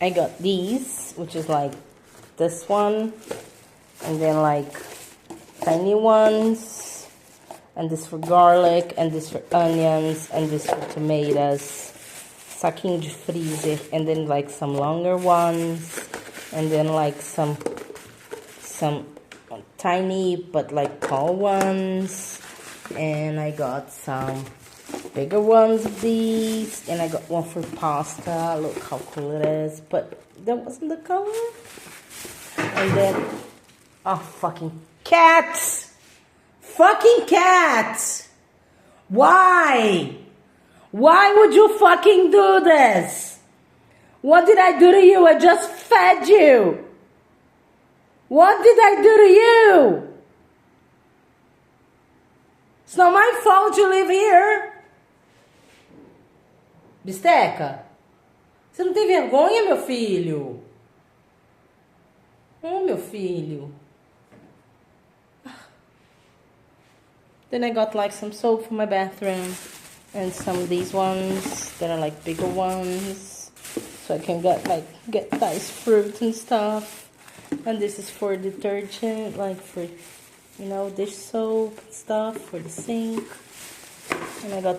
I got these, which is like this one, and then like tiny ones, and this for garlic, and this for onions, and this for tomatoes. Saquinho de freezer, and then like some longer ones, and then like some tiny but like tall ones, and I got some bigger ones of these, and I got one for pasta. Look how cool it is, but that wasn't the color. And then, oh, fucking cats! Fucking cats! Why? Why would you fucking do this? What did I do to you? I just fed you. What did I do to you? It's not my fault you live here. Bisteca, você não tem vergonha, meu filho? Oh, meu filho. Then I got like some soap for my bathroom, and some of these ones that are like bigger ones, so I can get nice fruit and stuff. And this is for detergent, like for, you know, dish soap and stuff for the sink. And I got